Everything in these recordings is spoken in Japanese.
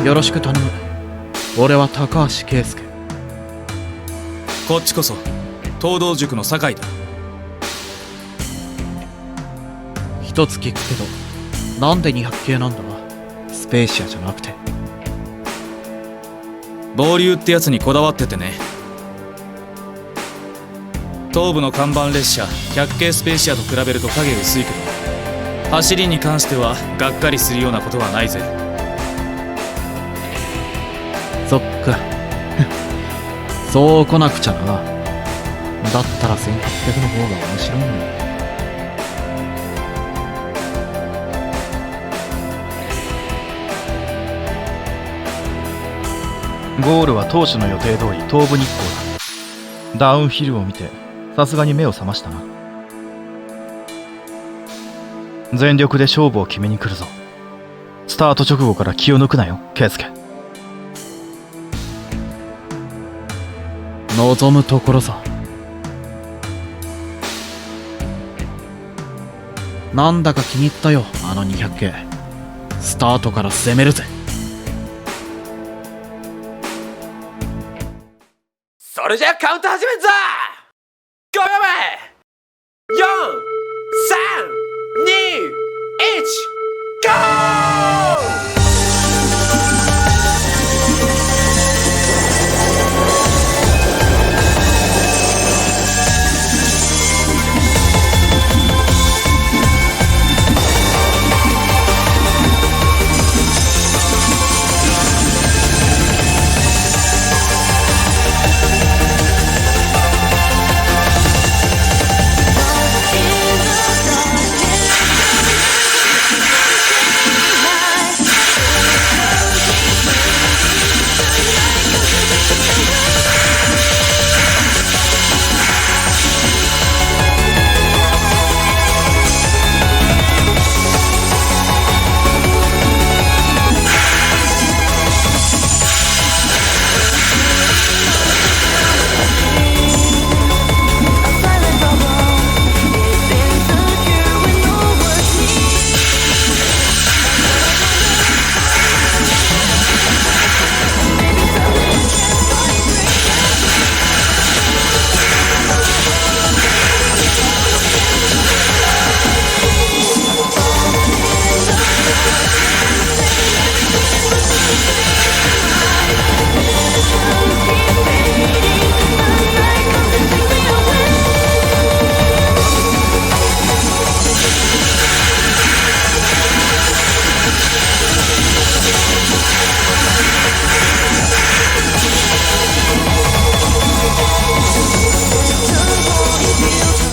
よろしく頼む。俺は高橋圭介。こっちこそ東道塾の酒井だ。一つ聞くけど、なんで200系なんだ？スペーシアじゃなくて。暴流ってやつにこだわっててね。東部の看板列車100系スペーシアと比べると影薄いけど、走りに関してはがっかりするようなことはないぜ。そっかそう来なくちゃな。だったら1800の方が面白いのに。ゴールは当初の予定通り東部日光だ。ダウンヒルを見てさすがに目を覚ましたな。全力で勝負を決めに来るぞ。スタート直後から気を抜くなよ、圭介。望むところさ。なんだか気に入ったよ、あの200系。スタートから攻めるぜ。それじゃカウント始めんぞ。5秒前、4、3、2、1、ゴー！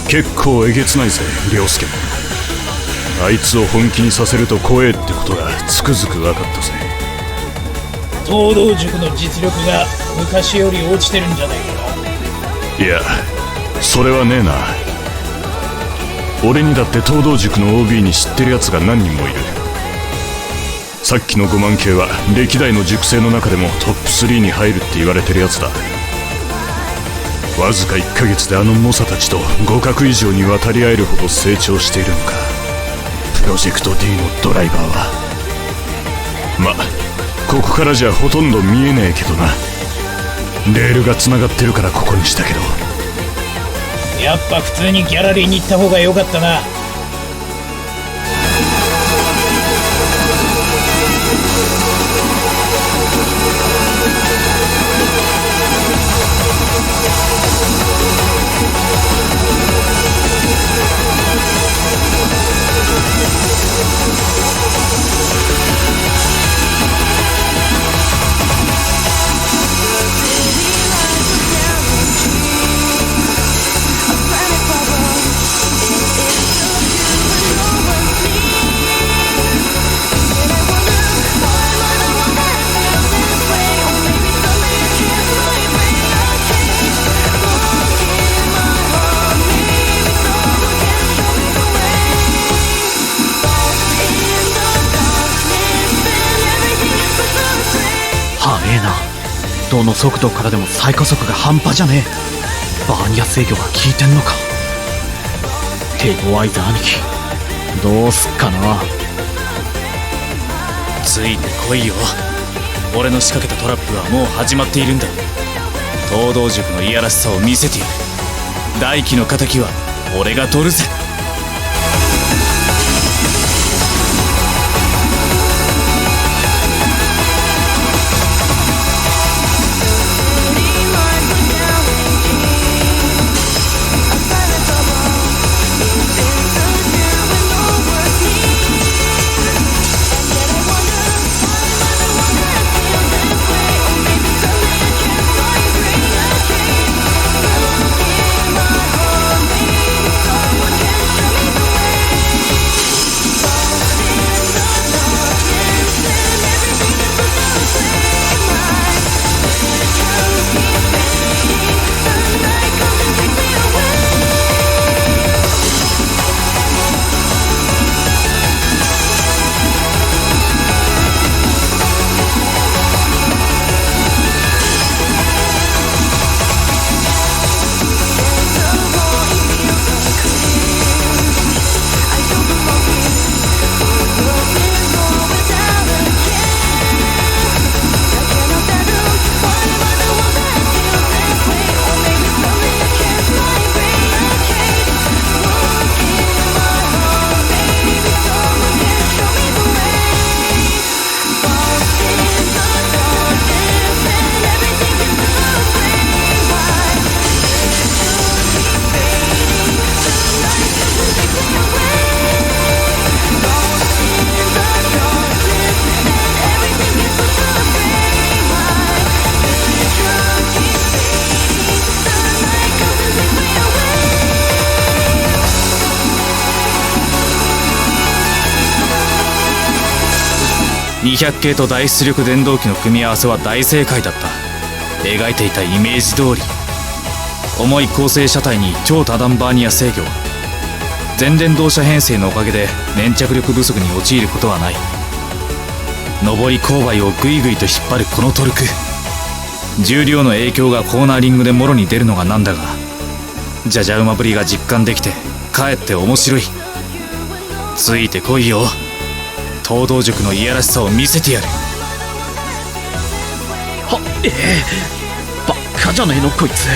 結構えげつないぜ、涼介も。あいつを本気にさせると怖えってことがつくづく分かったぜ。東道塾の実力が昔より落ちてるんじゃないか。いや、それはねえな。俺にだって東道塾の OB に知ってるやつが何人もいる。さっきの5万系は歴代の塾生の中でもトップ3に入るって言われてるやつだ。わずか1ヶ月であの猛者たちと互角以上に渡り合えるほど成長しているのか。プロジェクト D のドライバーは。ま、ここからじゃほとんど見えねえけどな。レールが繋がってるからここにしたけど。やっぱ普通にギャラリーに行った方が良かったな。どの速度からでも最加速が半端じゃねえ。バーニア制御が効いてんのか。手強いぜ兄貴、どうすっかな。ついてこいよ。俺の仕掛けたトラップはもう始まっているんだ。東道塾のいやらしさを見せてやる。大輝の敵は俺が取るぜ。200系と大出力電動機の組み合わせは大正解だった。描いていたイメージ通り、重い構成車体に超多段バーニア制御、全電動車編成のおかげで粘着力不足に陥ることはない。上り勾配をグイグイと引っ張るこのトルク、重量の影響がコーナーリングでもろに出るのがなんだが、じゃじゃ馬ぶりが実感できてかえって面白い。ついてこいよ、東道塾のいやらしさを見せてやる。はバカじゃねえのこいつ。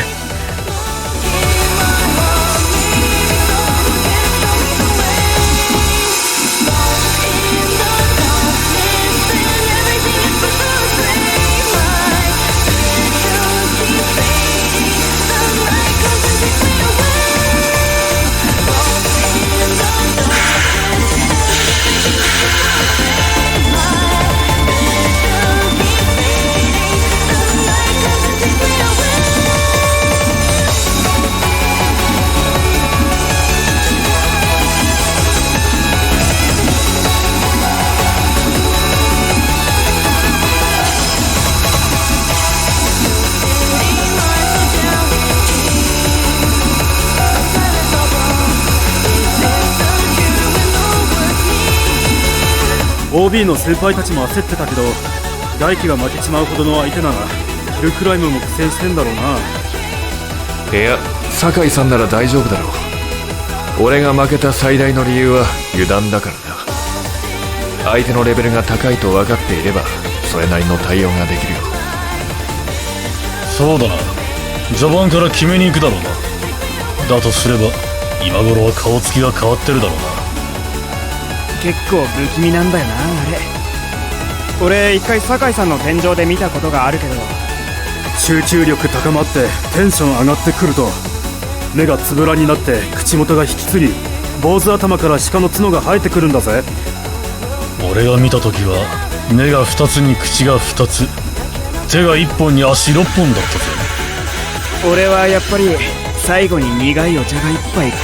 OB の先輩たちも焦ってたけど、大輝が負けちまうほどの相手ならヒルクライムも苦戦してんだろうな。いや、酒井さんなら大丈夫だろう。俺が負けた最大の理由は油断だからな。相手のレベルが高いと分かっていればそれなりの対応ができるよ。そうだな、序盤から決めに行くだろうな。だとすれば今頃は顔つきが変わってるだろうな。結構不気味なんだよな、あれ。俺一回酒井さんの天井で見たことがあるけど、集中力高まってテンション上がってくると目がつぶらになって口元が引きつり、坊主頭から鹿の角が生えてくるんだぜ。俺が見た時は目が2つに口が2つ、手が1本に足6本だったぜ。俺はやっぱり最後に苦いお茶が一杯加え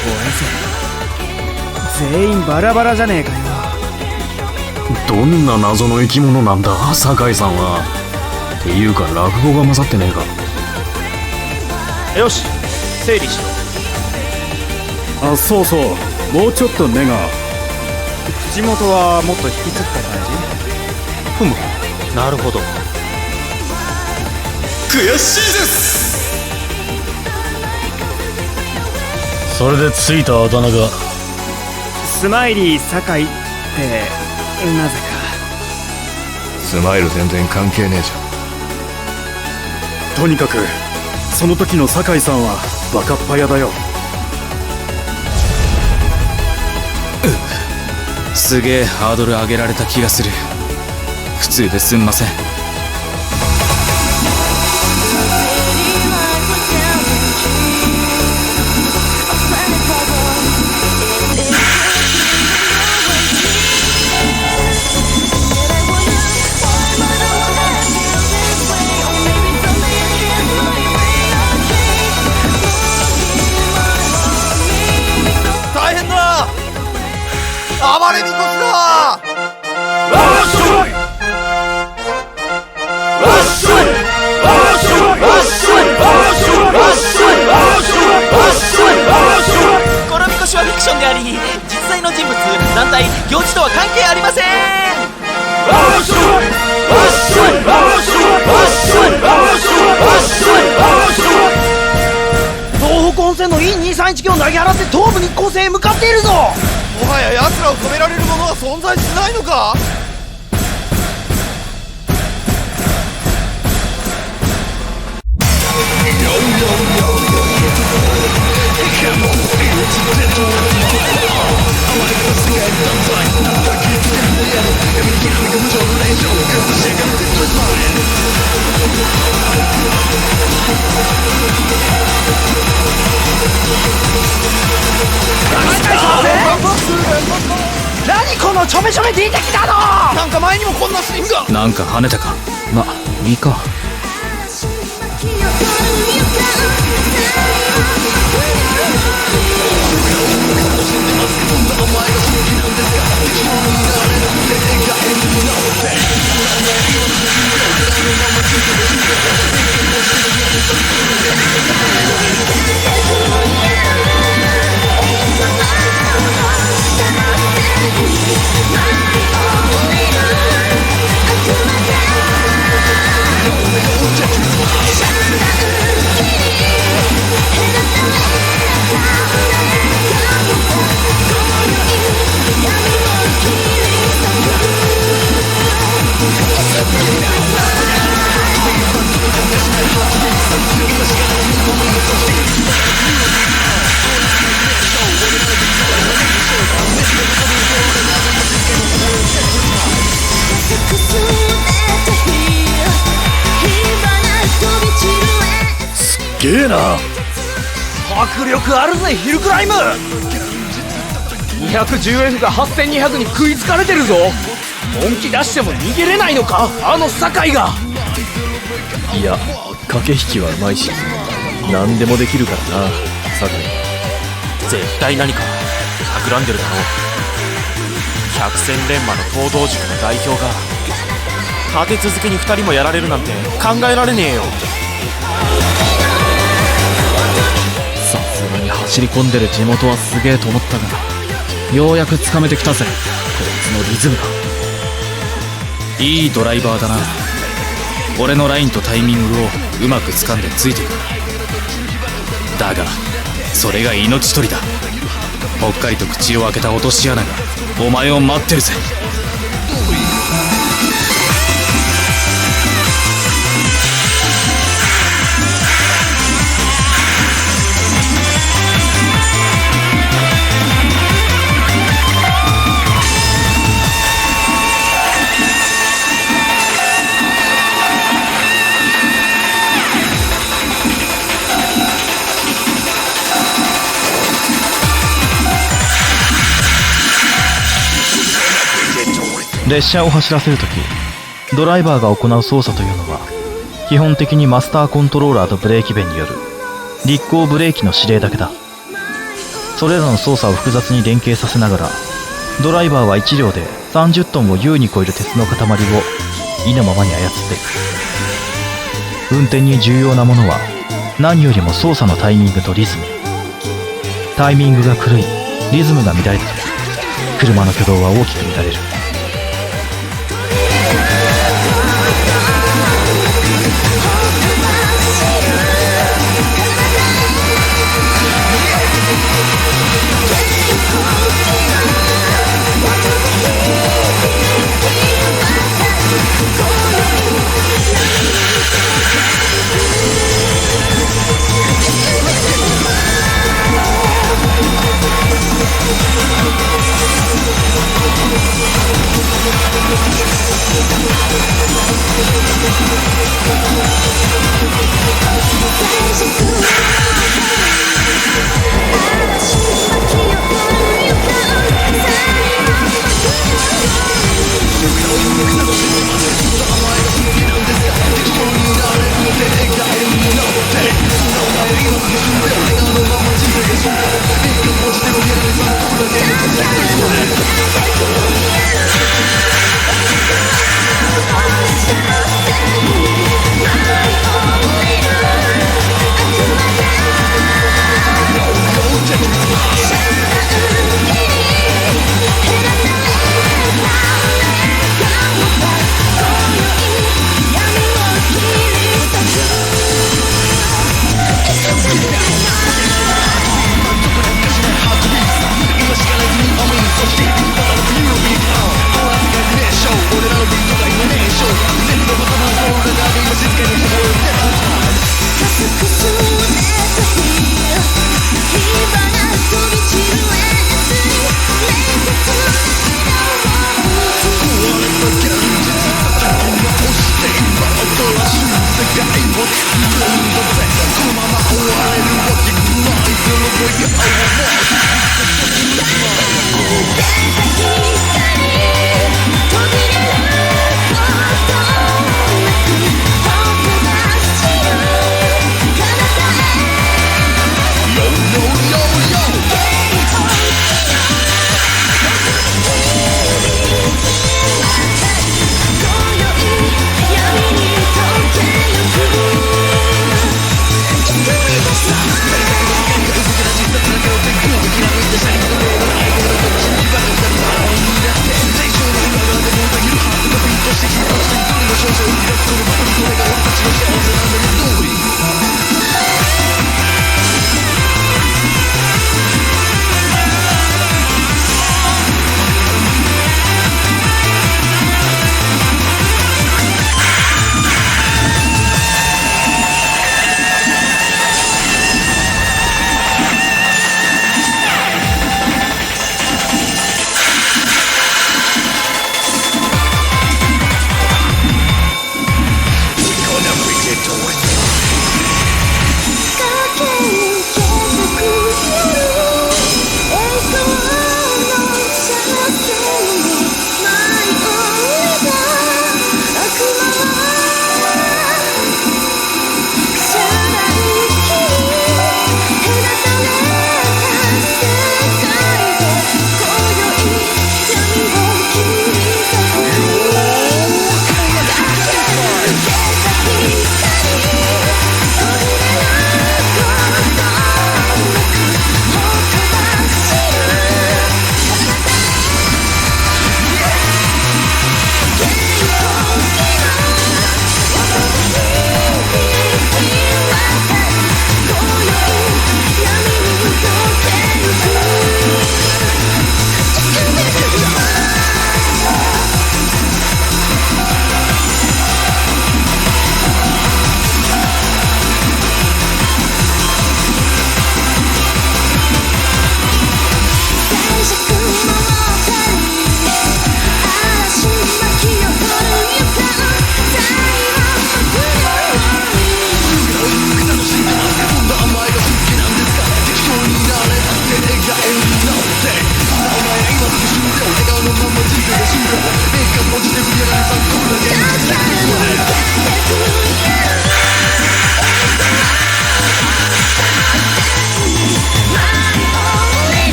せ。全員バラバラじゃねえかよ。どんな謎の生き物なんだ酒井さんは。っていうか落語が混ざってねえか。よし、整理しろ。あ、そうそう、もうちょっと目が。口元はもっと引きつった感ふむ、なるほど。悔しいです。それでついたあだ名がじ？スマイリー酒井ってなぜか。スマイル全然関係ねえじとにかくその時の酒井さんはバカっぱやだよ。すげえハードル上げられた気がする。普通ですんません。大変だ、暴れみこしだ。このみこしはフィクションであり、実際の人物、団体、行事とは関係ありません。東北本線の E231 を投げ払って東武日光線へ向かっているぞ。もはや奴らを止められるものは存在しないのか。何このちょめちょめ出てきたの。なんか前にもこんなシーンが。なんか跳ねたか。ま、いいか。げえな。迫力あるぜヒルクライム。 210F が 8200に食いつかれてるぞ。本気出しても逃げれないのか、あの酒井が。いや、駆け引きはうまいし何でもできるからな酒井。絶対何か企んでるだろう。百戦錬磨の東道塾の代表が立て続けに2人もやられるなんて考えられねえよ。さすがに走り込んでる地元はすげえと思ったが、ようやくつかめてきたぜこいつのリズムが。いいドライバーだな。俺のラインとタイミングをうまく掴んでついてくる。だがそれが命取りだ。ぽっかりと口を開けた落とし穴がお前を待ってるぜ。列車を走らせるとき、ドライバーが行う操作というのは基本的にマスターコントローラーとブレーキ弁による立行ブレーキの指令だけだ。それらの操作を複雑に連携させながら、ドライバーは1両で30トンを優に超える鉄の塊を意のままに操っていく。運転に重要なものは何よりも操作のタイミングとリズム。タイミングが狂い、リズムが乱れたと車の挙動は大きく乱れる。「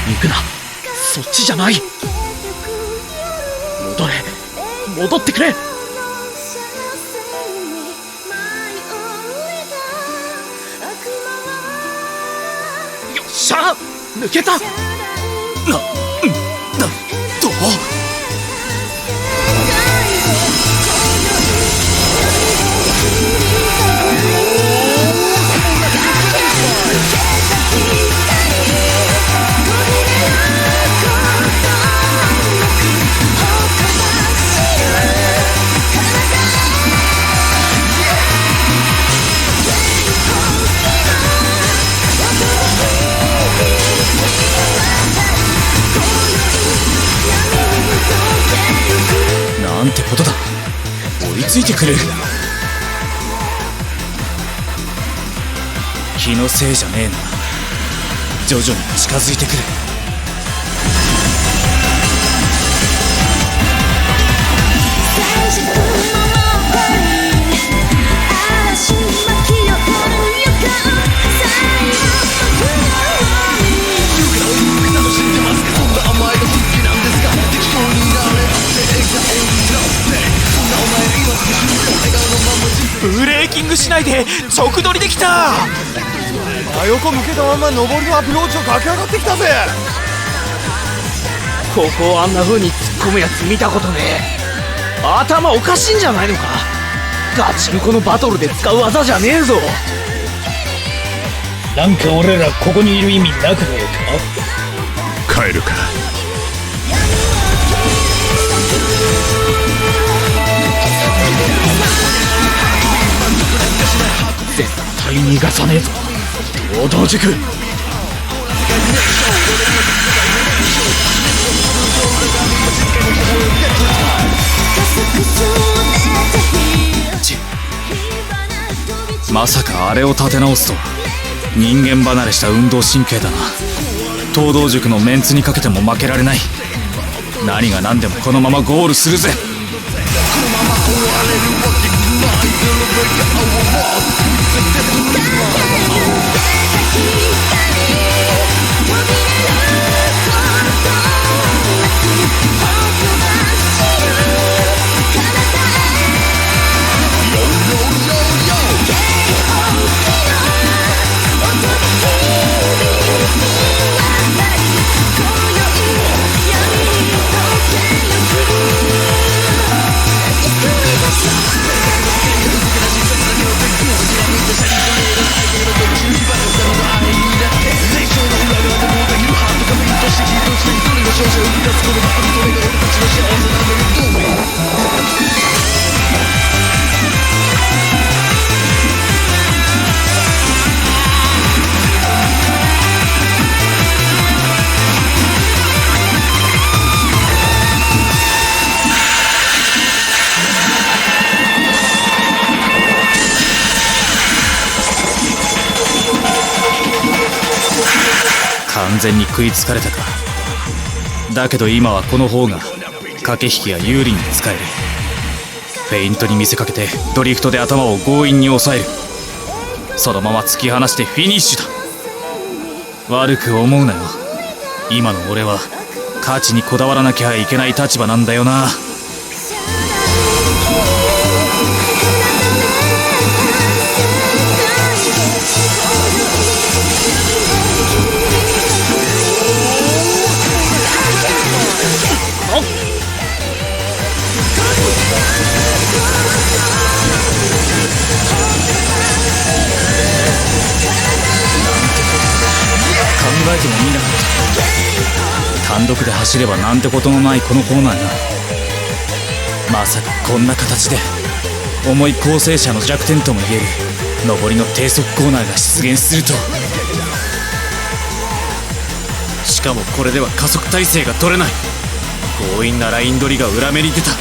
行くな、そっちじゃない。戻ってくれ。よっしゃ、抜けた。なんてことだ。追いついてくる。気のせいじゃねえな。徐々に近づいてくる。ブレーキングしないで直撮りできた。真横向けたまま上りのアプローチを駆け上がってきたぜ。ここをあんな風に突っ込むやつ見たことねえ。頭おかしいんじゃないのか。ガチンコのバトルで使う技じゃねえぞ。なんか俺らここにいる意味なくねえか。帰るか。絶対逃がさねえぞ、東堂塾。まさかあれを立て直すとは。人間離れした運動神経だな。東堂塾のメンツにかけても負けられない。何が何でもこのままゴールするぜ。完全に食いつかれたか。だけど今はこの方が駆け引きが有利に使える。フェイントに見せかけてドリフトで頭を強引に抑える。そのまま突き放してフィニッシュだ。悪く思うなよ。今の俺は勝ちにこだわらなきゃいけない立場なんだよな。えてもみなかった。単独で走ればなんてことのないこのコーナーがまさかこんな形で重い構成車の弱点ともいえる上りの低速コーナーが出現すると。しかもこれでは加速体制が取れない。強引なライン取りが裏目に出た。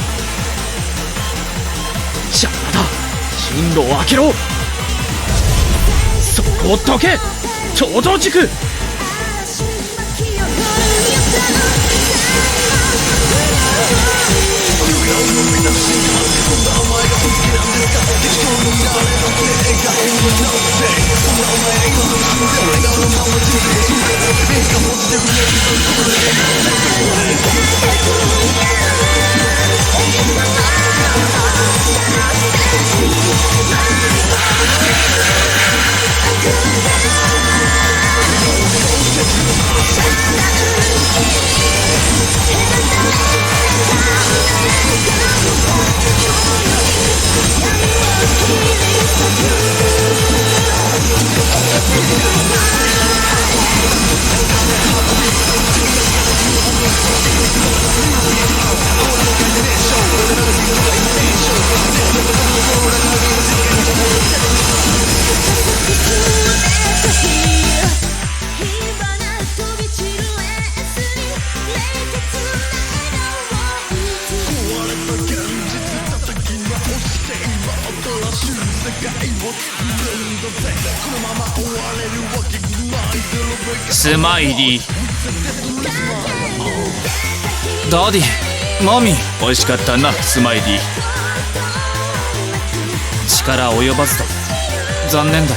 邪魔だ。進路を開けろ。そこをどけ。頂上軸。スマイリー、ダディ、マミー、美味しかったなスマイリー。力及ばずだ。残念だ。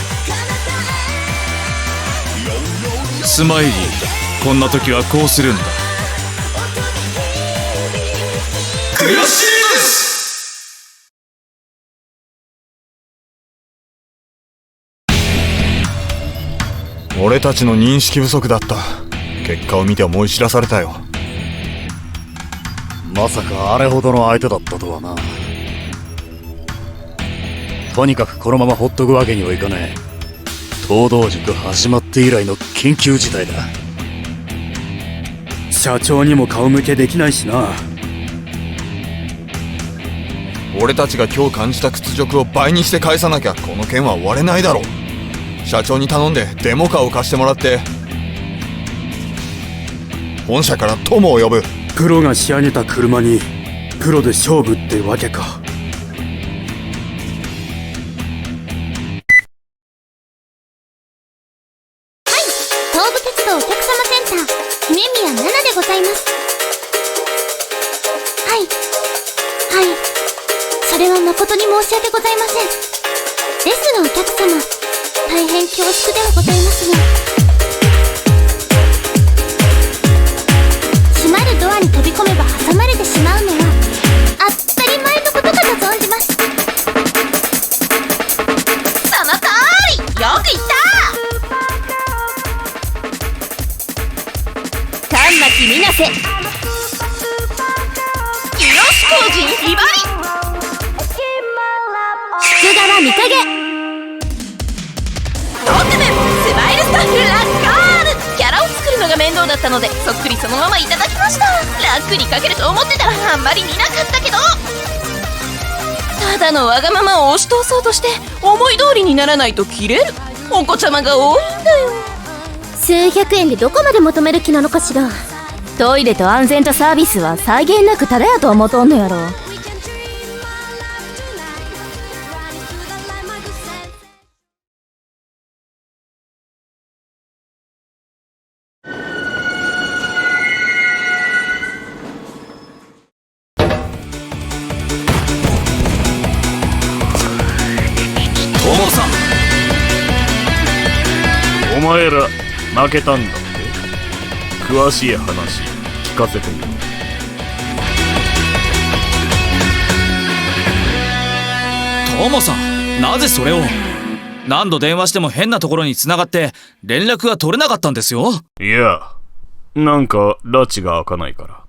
スマイリー、こんな時はこうするんだ。悔しいです。俺たちの認識不足だった。結果を見て思い知らされたよ。まさかあれほどの相手だったとはな。とにかくこのままほっとくわけにはいかねえ。東道塾始まって以来の緊急事態だ。社長にも顔向けできないしな。俺たちが今日感じた屈辱を倍にして返さなきゃこの件は終われないだろう。社長に頼んでデモカーを貸してもらって本社から友を呼ぶ。プロが仕上げた車にプロで勝負ってわけか。はい、東武鉄道お客様センター姫宮奈々でございます。はいはい、それは誠に申し訳ございません。ですがお客様、大変恐縮ではございますが、閉まるドアに飛び込めば挟まれてしまうのは当たり前のことかと存じます。そのとおり、よく言った神巻水瀬、清志工人ひばり、菊川御影、スマイルスタッフラッカール。キャラを作るのが面倒だったのでそっくりそのままいただきました。楽に書けると思ってたらあんまり見なかったけど、ただのわがままを押し通そうとして思い通りにならないとキレるお子ちゃまが多いんだよ。数百円でどこまで求める気なのかしら。トイレと安全とサービスは際限なくタダやと思うとんのやろ。お前ら負けたんだって。詳しい話聞かせてみろ。トモさん、なぜそれを。何度電話しても変なところに繋がって連絡が取れなかったんですよ。いや、なんか拉致が開かないから。